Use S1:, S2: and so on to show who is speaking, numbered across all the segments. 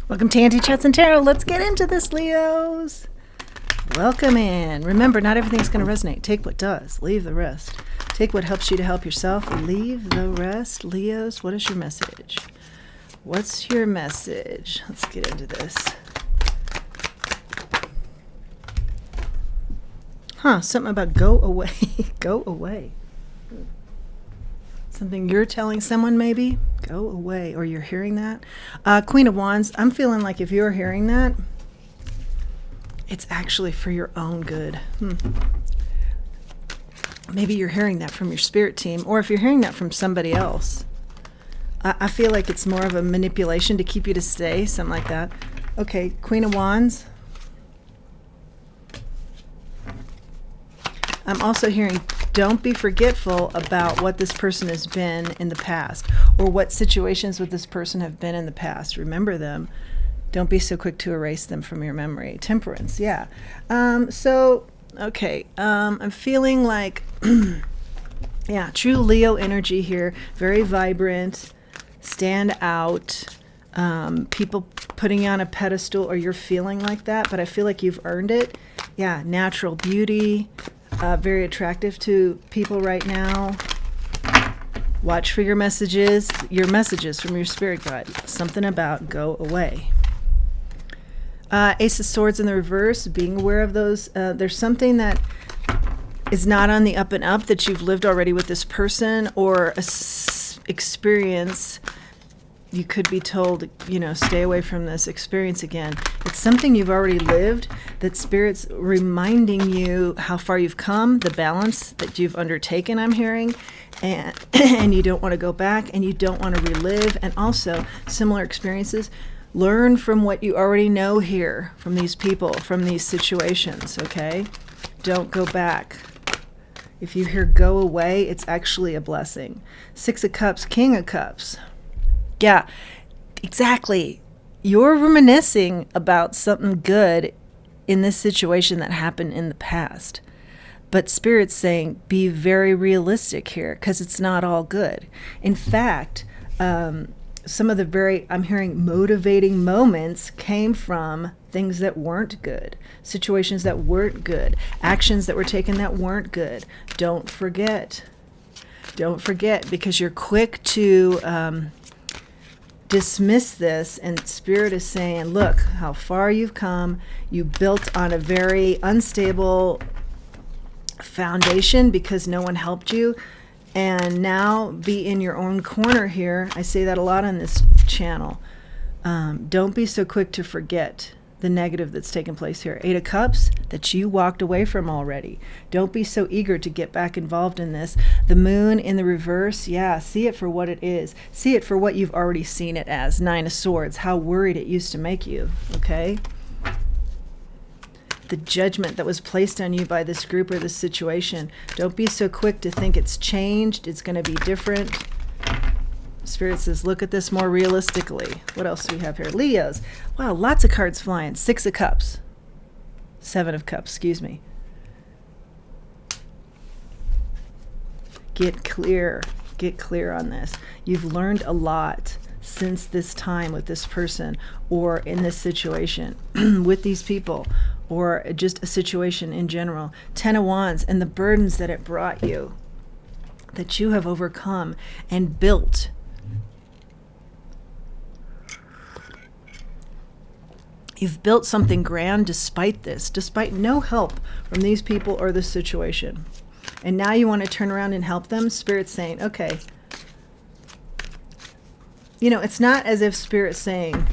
S1: Welcome to Auntie Chats and Tarot. Let's get into this, Leos. Welcome in. Remember, not everything's going to resonate. Take what does. Leave the rest. Take what helps you to help yourself. Leave the rest. Leos, what is your message? What's your message? Let's get into this. Something about go away. Go away. Something you're telling someone, maybe? Go away. Or you're hearing that. Queen of Wands, I'm feeling like if you're hearing that, it's actually for your own good. Maybe you're hearing that from your spirit team, or if you're hearing that from somebody else. I feel like it's more of a manipulation to keep you to stay, something like that. Okay, Queen of Wands. I'm also hearing, don't be forgetful about what this person has been in the past, or what situations with this person have been in the past. Remember them. Don't be so quick to erase them from your memory. Temperance, yeah. I'm feeling like, yeah, true Leo energy here. Very vibrant, stand out. People putting you on a pedestal, or you're feeling like that, but I feel like you've earned it. Yeah, natural beauty. Very attractive to people right now. Watch for your messages from your spirit guide. Something about go away. Ace of Swords in the reverse, being aware of those. There's something that is not on the up and up that you've lived already with this person, or experience. You could be told, stay away from this experience again. It's something you've already lived, that Spirit's reminding you how far you've come, the balance that you've undertaken, I'm hearing, and you don't want to go back, and you don't want to relive, and also similar experiences. Learn from what you already know here, from these people, from these situations, okay? Don't go back. If you hear go away, it's actually a blessing. Six of Cups, King of Cups. Yeah, exactly. You're reminiscing about something good in this situation that happened in the past. But Spirit's saying be very realistic here, because it's not all good. In fact, some of the I'm hearing motivating moments came from things that weren't good, situations that weren't good, actions that were taken that weren't good. Don't forget. Don't forget, because you're quick to dismiss this, and Spirit is saying, look how far you've come. You built on a very unstable foundation because no one helped you, and now be in your own corner here. I say that a lot on this channel. Don't be so quick to forget the negative that's taken place here. Eight of Cups that you walked away from already. Don't be so eager to get back involved in this. The Moon in the reverse, yeah, see it for what it is. See it for what you've already seen it as. Nine of Swords, how worried it used to make you, okay? The judgment that was placed on you by this group or this situation. Don't be so quick to think it's changed, it's going to be different. Spirit says, look at this more realistically. What else do we have here? Leos. Wow, lots of cards flying. Six of Cups. Seven of Cups, excuse me. Get clear. Get clear on this. You've learned a lot since this time with this person, or in this situation with these people, or just a situation in general. Ten of Wands and the burdens that it brought you, that you have overcome and built. You've built something grand despite this, despite no help from these people or this situation. And now you want to turn around and help them. Spirit's saying, okay. It's not as if Spirit's saying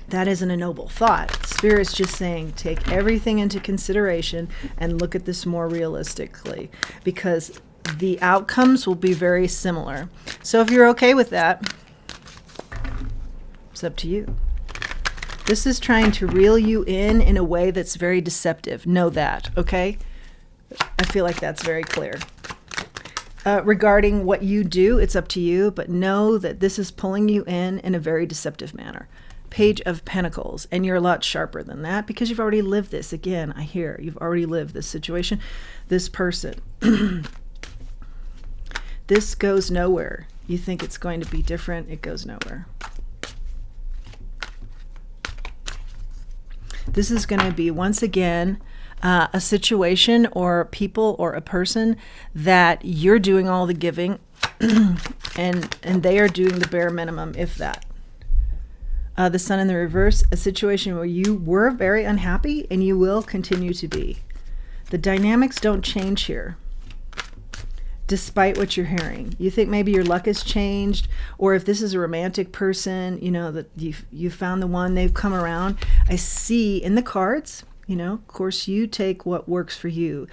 S1: that isn't a noble thought. Spirit's just saying take everything into consideration and look at this more realistically, because the outcomes will be very similar. So if you're okay with that, it's up to you. This is trying to reel you in a way that's very deceptive. Know that, okay? I feel like that's very clear. Regarding what you do, it's up to you, but know that this is pulling you in a very deceptive manner. Page of Pentacles, and you're a lot sharper than that because you've already lived this. Again, I hear you've already lived this situation, this person. This goes nowhere. You think it's going to be different, it goes nowhere. This is going to be, once again, a situation or people or a person that you're doing all the giving and they are doing the bare minimum, if that. The Sun in the reverse, a situation where you were very unhappy and you will continue to be. The dynamics don't change here, despite what you're hearing. You think maybe your luck has changed, or if this is a romantic person, that you found the one, they've come around. I see in the cards, of course, you take what works for you.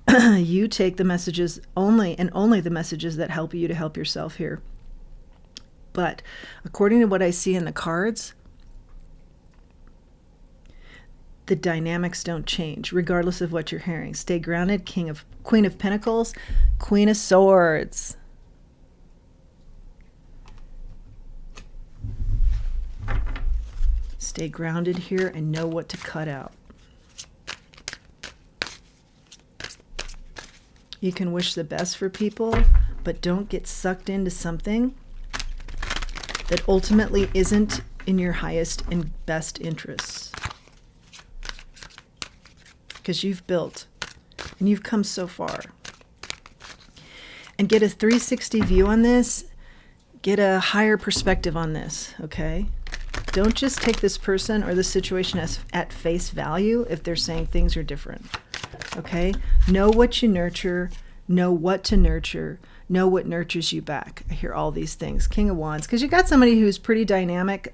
S1: You take the messages only the messages that help you to help yourself here. But according to what I see in the cards, the dynamics don't change, regardless of what you're hearing. Stay grounded, Queen of Pentacles, Queen of Swords. Stay grounded here and know what to cut out. You can wish the best for people, but don't get sucked into something that ultimately isn't in your highest and best interests. Because you've built and you've come so far. And get a 360 view on this. Get a higher perspective on this, okay? Don't just take this person or the situation as at face value if they're saying things are different, okay? Know what you nurture, know what to nurture, know what nurtures you back. I hear all these things. King of Wands, because you got somebody who's pretty dynamic,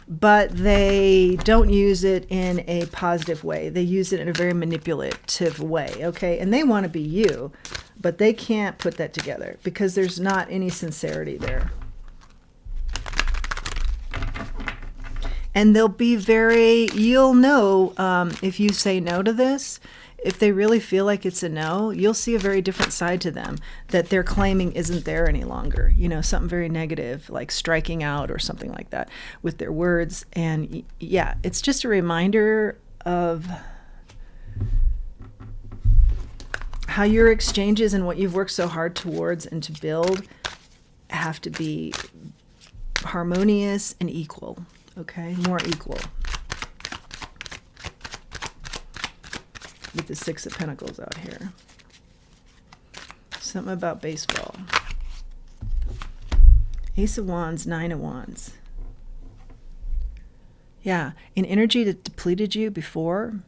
S1: but they don't use it in a positive way. They use it in a very manipulative way, okay? And they want to be you, but they can't put that together because there's not any sincerity there. And they'll be you'll know if you say no to this, if they really feel like it's a no, you'll see a very different side to them that they're claiming isn't there any longer. Something very negative, like striking out or something like that with their words. And yeah, it's just a reminder of how your exchanges and what you've worked so hard towards and to build have to be harmonious and equal. Okay, more equal. With the Six of Pentacles out here. Something about baseball. Ace of Wands, Nine of Wands. Yeah, in energy that depleted you before,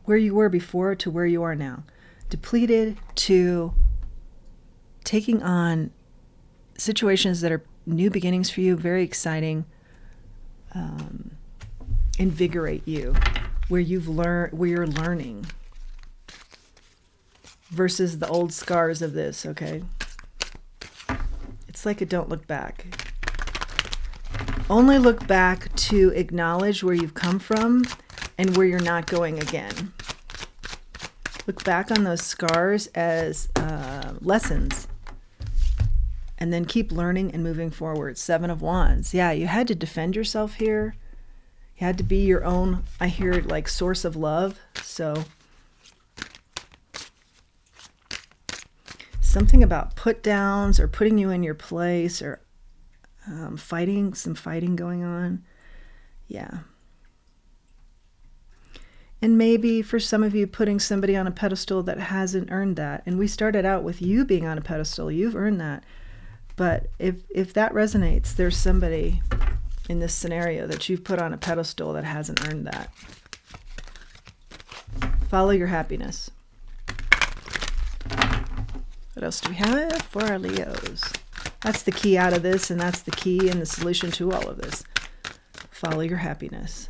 S1: where you were before to where you are now. Depleted to taking on situations that are new beginnings for you, very exciting, invigorate you, where you're learning, versus the old scars of this, okay? It's like a don't look back. Only look back to acknowledge where you've come from and where you're not going again. Look back on those scars as lessons. And then keep learning and moving forward. Seven of Wands. Yeah, you had to defend yourself here. You had to be your own, I hear, like, source of love. So something about put downs or putting you in your place or some fighting going on. Yeah. And maybe for some of you, putting somebody on a pedestal that hasn't earned that. And we started out with you being on a pedestal. You've earned that. But if that resonates, there's somebody in this scenario that you've put on a pedestal that hasn't earned that. Follow your happiness. What else do we have for our Leos? That's the key out of this, and that's the key and the solution to all of this. Follow your happiness.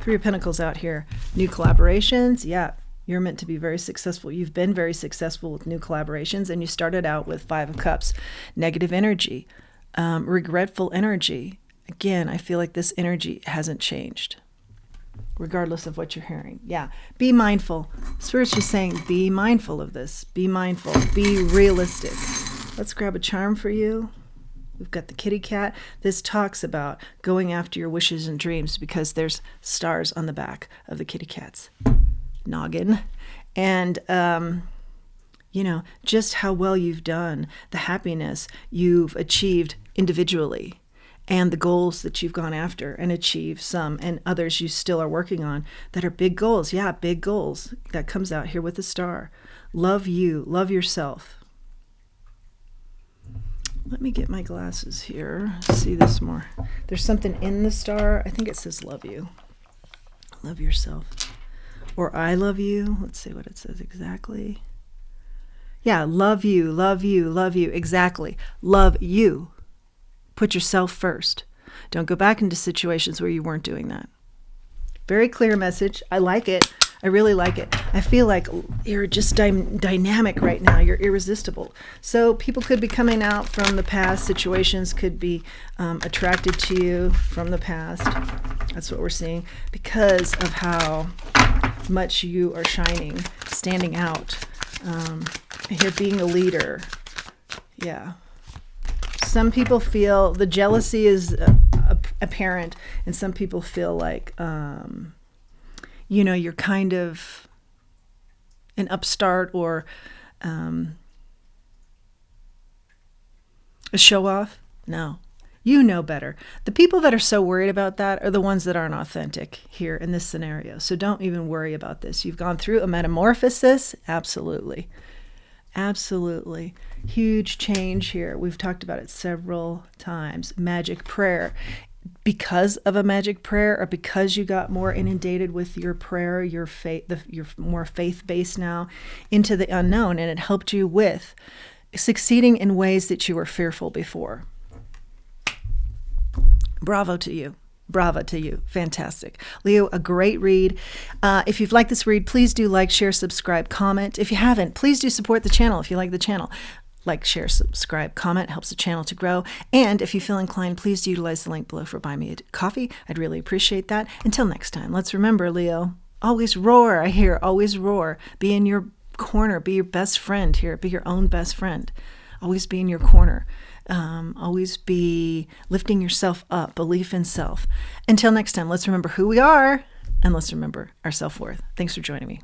S1: Three of Pentacles out here. New collaborations. Yeah. You're meant to be very successful. You've been very successful with new collaborations, and you started out with Five of Cups. Negative energy, regretful energy. Again, I feel like this energy hasn't changed, regardless of what you're hearing. Yeah, be mindful. Spirit's just saying, be mindful of this. Be mindful. Be realistic. Let's grab a charm for you. We've got the kitty cat. This talks about going after your wishes and dreams because there's stars on the back of the kitty cat's noggin. And just how well you've done, the happiness you've achieved individually, and the goals that you've gone after and achieved some, and others you still are working on that are big goals. Yeah, big goals. That comes out here with the star. Love you. Love yourself. Let me get my glasses here. See this more. There's something in the star. I think it says love you. Love yourself. Or I love you. Let's see what it says exactly. Yeah, love you, love you, love you. Exactly. Love you. Put yourself first. Don't go back into situations where you weren't doing that. Very clear message. I like it. I really like it. I feel like you're just dynamic right now. You're irresistible. So people could be coming out from the past. Situations could be attracted to you from the past. That's what we're seeing because of how much you are shining, standing out. Here, being a leader. Yeah. Some people feel the jealousy is apparent, and some people feel like, you're kind of an upstart or a show-off. No, you know better. The people that are so worried about that are the ones that aren't authentic here in this scenario. So don't even worry about this. You've gone through a metamorphosis. Absolutely. Absolutely. Huge change here. We've talked about it several times. Magic prayer. Because of a magic prayer, or because you got more inundated with your prayer, your faith, you're more faith-based now into the unknown, and it helped you with succeeding in ways that you were fearful before. Bravo to you. Bravo to you. Fantastic. Leo, a great read. If you've liked this read, please do like, share, subscribe, comment. If you haven't, please do support the channel if you like the channel. Like, share, subscribe, comment, helps the channel to grow. And if you feel inclined, please utilize the link below for Buy Me a Coffee. I'd really appreciate that. Until next time, let's remember, Leo, always roar. I hear always roar. Be in your corner. Be your best friend here. Be your own best friend. Always be in your corner. Always be lifting yourself up, belief in self. Until next time, let's remember who we are, and let's remember our self-worth. Thanks for joining me.